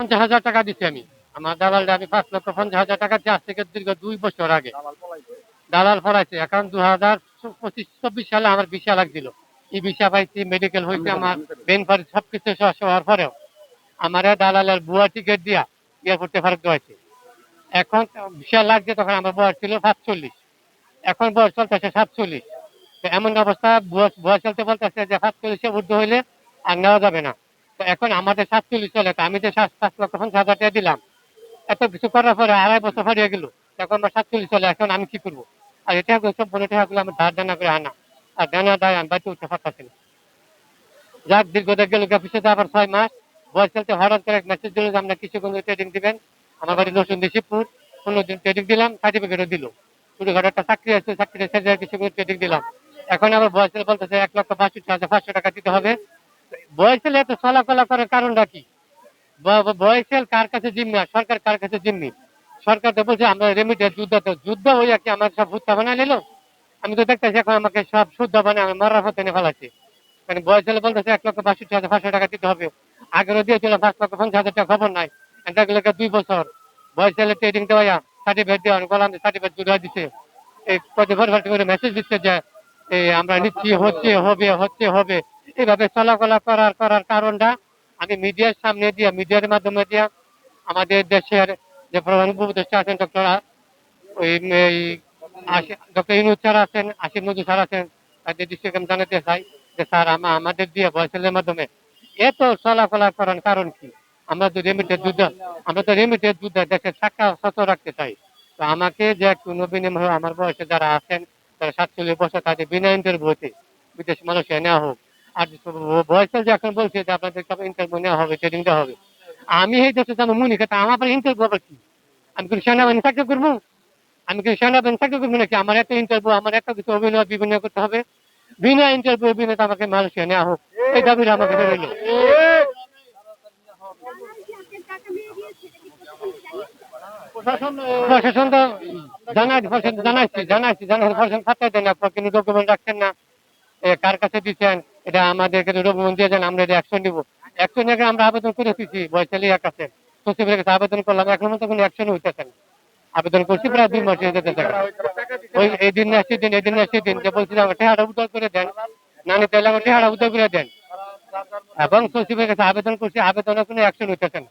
50,000 টাকা দিচ্ছি আমি। আমার দালালটা আমি 5,50,000 টাকা দিয়ে আজ থেকে দীর্ঘ 2 বছর আগে দালাল ফলাইছে। এখন 2025-24 সালে আমার ভিসা লাগছিল। এই ভিসা পাইছি, মেডিকেল হয়েছে আমার, বেনফার সবকিছু হওয়ার পরেও আমার দালালের বুয়া টিকিট দিয়া এয়ারপোর্টে ফেরত দেওয়াইছে। এখন ভিসা লাগছে, তখন আমার বয়স ছিল 47, এখন বয়স চলতেছে 47। তো এমন অবস্থা, ভুয়া চলতে বলতেছে যে 47-এ ঊর্ধ্ব হইলে আর নেওয়া যাবে না। তো এখন আমাদের 47 চলে, তো আমি যে 5,50,000 টাকা দিলাম, এত কিছু করার পরে 2.5 বছর হারিয়ে গেল, এখন আমার 47 চলে, এখন আমি কি করবো? আর এটা সব বলে টাকাগুলো আমি ধার দেনা করে আনা, আর দেনা দেয় আমি বাড়িতে উঠতে পারতাছি না। যাক, দীর্ঘ গেল অফিসে আবার 6 মাস। বয়স চলতে হঠাৎ করে মেসেজ দিল যে আপনার কিছুক্ষণ ট্রেডিং দিবেন। আমার বাড়ি নতুন শিবপুর, 15 দিন ট্রেডিং দিলাম, সার্টিফিকেটও দিল। ছোটখাটো একটা চাকরি আছে, চাকরিটা ছেড়ে কিছুক্ষণ ট্রেডিং দিলাম। এখন আবার বয়স বলতেছে 1,62,500 টাকা দিতে হবে। বয়সেল এত চলাফলা করার কারণটা কি? বয়সেল কার কাছে জিম্মি, আর সরকার কার কাছে জিম্মি? সরকার তো বলছে আমরা রেমিটেড যুদ্ধ হইয়া কি আমার সব ভুত্তা বানায় নিল? আমি তো দেখতেছি এখন আমাকে সব শুদ্ধ বানায় আমি মরার পথে এনে ফেলাচ্ছি। মানে বয়স হলে বলতেছে 1,62,500 টাকা দিতে হবে। আগেরও দিয়েছিল 5,50,000 টাকা, খবর নাই। এটা গেলে 2 বছর বয়স হলে ট্রেডিং দেওয়া, সার্টিফিকেট দেওয়া, বললাম সার্টিফিকেট জুড়ে দিচ্ছে। এই কত করে মেসেজ দিচ্ছে যে আমরা নিচ্ছি, হচ্ছে হবে। এইভাবে চলাফলা করার কারণটা আমি মিডিয়ার সামনে দিয়া, মিডিয়ার মাধ্যমে দিয়া আমাদের দেশের যে প্রধান উপদেষ্টা আছেন ওই ডক্টর ইউনূস স্যার আছেন, আসিফ নজরুল স্যার আছেন, তাদের দৃষ্টিকে আমি জানাতে চাই যে স্যার আমাদের দিয়ে ভয়েসেলের মাধ্যমে এত চলাফলা করার কারণ কি? আমরা তো রেমিটেড যুদ্ধ দেশের টাকা সচল রাখতে চাই। তো আমাকে যে কোনো বিনিময়ে আমার বয়সে যারা আছেন, তারা 47 বছর, তাদের বিনা ইন্টারভিউতে বিদেশ মানুষে নেওয়া হোক। আর বয়সের যে এখন বলছে যে আপনাদের সব ইন্টারভিউ নেওয়া হবে, ট্রেনিং দেওয়া হবে, আমি এই দেশে যাবো মনে কথা, আমার ইন্টারভিউ হবে কি? আমি কিন্তু সেনাবাহিনী চাকরি করবো? আমি কি সেনাবাহিনী চাকরি করবো নাকি? আমার একটা ইন্টারভিউ, আমার একটা কিছু অভিনয় করতে হবে। বিনা ইন্টারভিউ অভিনয় আমাকে মালয়েশিয়া নেওয়া হোক, এই দাবিটা আমাকে বেরোলো। প্রশাসন তো জানাইছি প্রশাসন খাতায় দেন, আপনার কিন্তু ডকুমেন্ট রাখছেন না। কার কাছে দিচ্ছেন এটা আমাদেরকে ডকুমেন্ট দিয়ে দেন, আমরা এটা অ্যাকশন নিবো। অ্যাকশন নিয়ে আমরা আবেদন করে দিচ্ছি বয়সালিয়ার কাছে, সচিবের কাছে আবেদন করলাম, এখন মতো কোনো অ্যাকশন হইতেছে না। আবেদন করছি প্রায় 2 মাস হয়ে যেতে থাকে। ওই এই দিন না সেদিন, এই দিন না সেদিন যে বলছিলাম টেহারা উদ্ধার করে দেন, না নিতে হলে টেহারা উদ্ধার করে দেন। এবং সচিবের কাছে আবেদন করছি, আবেদনে কোনো অ্যাকশন হইতেছে না।